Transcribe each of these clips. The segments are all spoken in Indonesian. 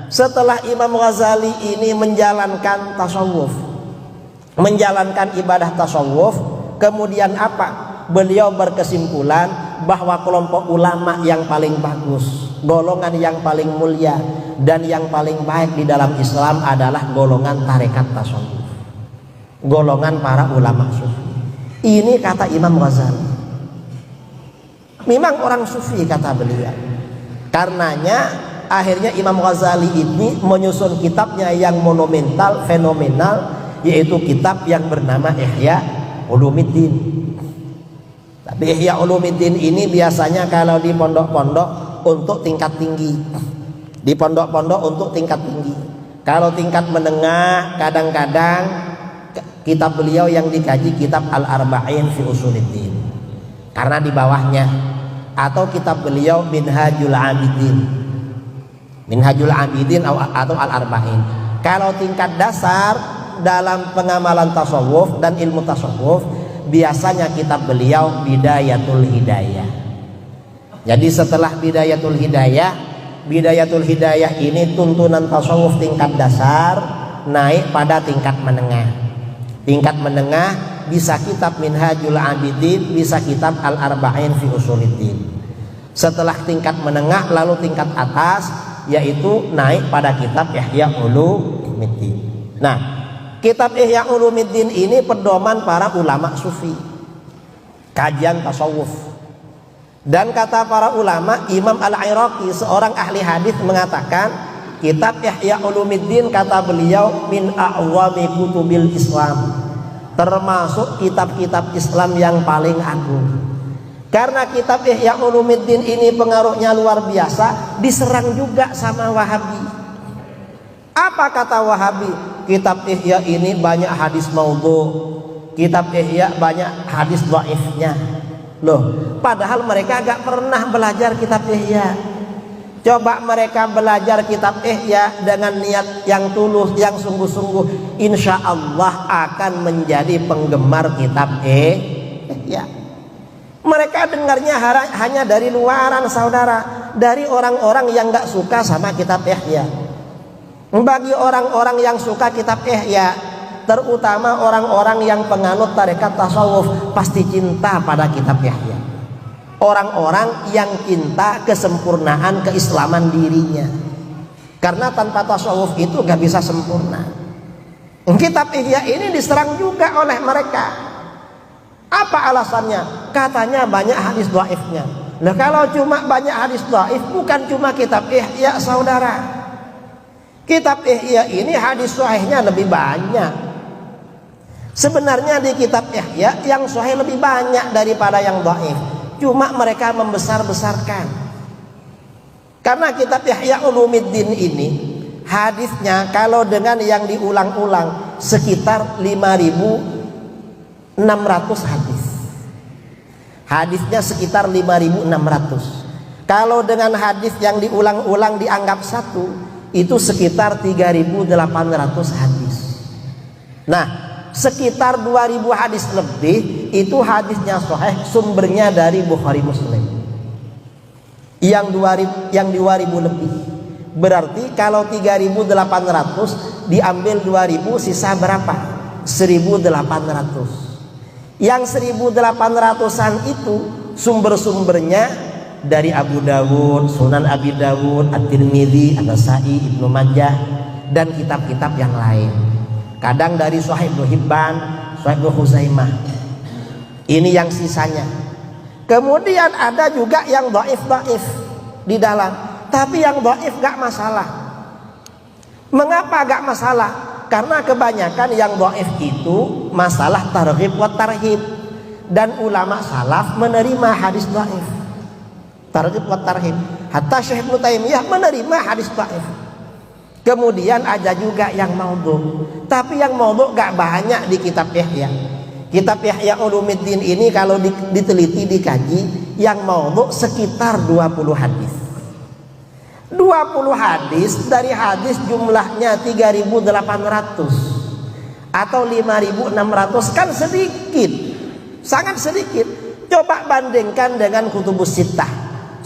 setelah Imam Ghazali ini menjalankan tasawuf, menjalankan ibadah tasawuf, kemudian apa? Beliau berkesimpulan bahwa kelompok ulama yang paling bagus, golongan yang paling mulia dan yang paling baik di dalam Islam adalah golongan tarekat tasawuf, golongan para ulama sufi. Ini kata Imam Ghazali. Memang orang sufi kata beliau. Karenanya akhirnya Imam Ghazali ini menyusun kitabnya yang monumental, fenomenal, yaitu kitab yang bernama Ihya Ulumuddin. Tapi Ihya Ulumuddin ini biasanya kalau di pondok-pondok untuk tingkat tinggi, di pondok-pondok untuk tingkat tinggi. Kalau tingkat menengah, kadang-kadang kitab beliau yang dikaji kitab Al-Arba'in fi Usuluddin, karena di bawahnya, atau kitab beliau Minhajul Abidin, Minhajul Abidin atau Al-Arba'in. Kalau tingkat dasar dalam pengamalan tasawuf dan ilmu tasawuf, biasanya kitab beliau Bidayatul Hidayah. Jadi setelah Bidayatul Hidayah, Bidayatul Hidayah ini tuntunan tasawuf tingkat dasar naik pada tingkat menengah. Tingkat menengah bisa kitab Minhajul Abidin, bisa kitab Al-Arba'in fi Usuluddin. Setelah tingkat menengah lalu tingkat atas yaitu naik pada kitab Ihya Ulumuddin. Nah, kitab Ihya Ulumuddin ini pedoman para ulama sufi, kajian tasawuf. Dan kata para ulama, Imam Al-Iraqi seorang ahli hadis mengatakan kitab Ihya Ulumuddin kata beliau min a'wami kutubil Islam, termasuk kitab-kitab Islam yang paling agung. Karena kitab Ihya Ulumuddin ini pengaruhnya luar biasa, diserang juga sama Wahabi. Apa kata Wahabi? Kitab Ihya ini banyak hadis maudhu, kitab Ihya banyak hadis dhaifnya. Loh, padahal mereka gak pernah belajar kitab Ihya. Coba mereka belajar kitab Ihya dengan niat yang tulus, yang sungguh-sungguh, insya Allah akan menjadi penggemar kitab Ihya. Mereka dengarnya hanya dari luaran, saudara, dari orang-orang yang gak suka sama kitab Ihya. Bagi orang-orang yang suka kitab Ihya, terutama orang-orang yang penganut tarekat tasawuf, pasti cinta pada kitab Ihya. Orang-orang yang cinta kesempurnaan keislaman dirinya, karena tanpa tasawuf itu gak bisa sempurna. Kitab Ihya ini diserang juga oleh mereka. Apa alasannya? Katanya banyak hadis dhaifnya. Nah, kalau cuma banyak hadis dhaif, bukan cuma kitab Ihya, saudara. Kitab Ihya ini hadis sahihnya lebih banyak. Sebenarnya di kitab Ihya yang sahih lebih banyak daripada yang dhaif. Cuma mereka membesar-besarkan. Karena kitab Ihya Ulumuddin ini hadisnya kalau dengan yang diulang-ulang sekitar 5.600 hadis. Hadisnya sekitar 5.600. Kalau dengan hadis yang diulang-ulang dianggap satu, itu sekitar 3.800 hadis. Nah, sekitar 2.000 hadis lebih itu hadisnya sahih, sumbernya dari Bukhari Muslim. Yang 2.000 lebih. Berarti kalau 3.800 diambil 2.000, sisa berapa? 1.800. Yang 1.800-an itu sumber-sumbernya dari Abu Dawud, Sunan Abi Dawud, At-Tirmidzi, An-Nasa'i, Ibnu Majah, dan kitab-kitab yang lain. Kadang dari Sahih Ibnu Hibban, Sahih Ibnu Khuzaimah. Ini yang sisanya. Kemudian ada juga yang dhaif-dhaif di dalam. Tapi yang dhaif gak masalah. Mengapa gak masalah? Karena kebanyakan yang dhaif itu masalah targhib wa tarhib, dan ulama salaf menerima hadis dhaif. Targhib wa tarhib. Hatta Syekh Ibnu Taimiyah menerima hadis dhaif. Kemudian ada juga yang maudhu. Tapi yang maudhu gak banyak di kitab Ihya. Kitab Ihya Ulumuddin ini kalau diteliti, dikaji, yang maudhu sekitar 20 hadis. 20 hadis, dari hadis jumlahnya 3.800 atau 5.600 kan sedikit, sangat sedikit. Coba bandingkan dengan Kutubus Sittah,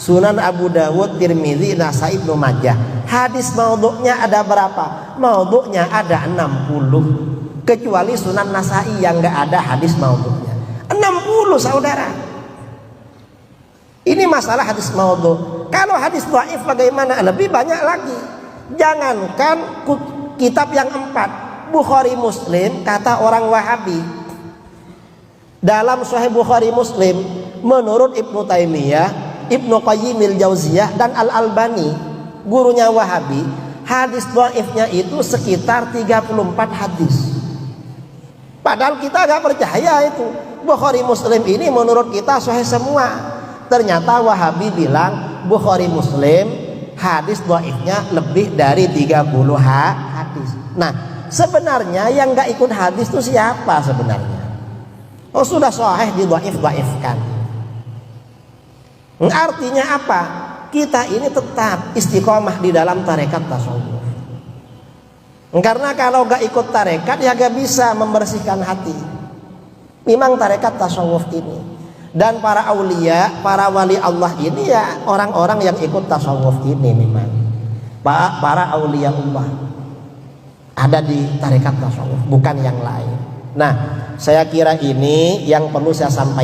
Sunan Abu Dawud, Tirmidzi, Nasai, Ibnu Majah. Hadis maudhu'nya ada berapa? Maudhu'nya ada 60. Kecuali Sunan Nasai yang enggak ada hadis maudhu'nya. 60 saudara. Ini masalah hadis maudhu'. Kalau hadis dhaif bagaimana? Lebih banyak lagi. Jangankan kitab yang 4, Bukhari Muslim, kata orang Wahabi. Dalam Sahih Bukhari Muslim, menurut Ibnu Taimiyah, Ibnu Qayyimil Jauziyah dan Al-Albani, gurunya Wahabi, hadis dhaifnya itu sekitar 34 hadis. Padahal kita gak percaya itu. Bukhari Muslim ini menurut kita sahih semua. Ternyata Wahabi bilang Bukhari Muslim hadis dhaifnya lebih dari 30 hadis. Nah, sebenarnya yang gak ikut hadis itu siapa sebenarnya? Oh, sudah sahih di dhaif-dhaifkan. Artinya apa? Kita ini tetap istiqomah di dalam tarekat tasawuf. Karena kalau gak ikut tarekat ya gak bisa membersihkan hati. Memang tarekat tasawuf ini. Dan para aulia, para wali Allah ini ya orang-orang yang ikut tasawuf ini memang. Para aulia Allah ada di tarekat tasawuf, bukan yang lain. Nah, saya kira ini yang perlu saya sampaikan.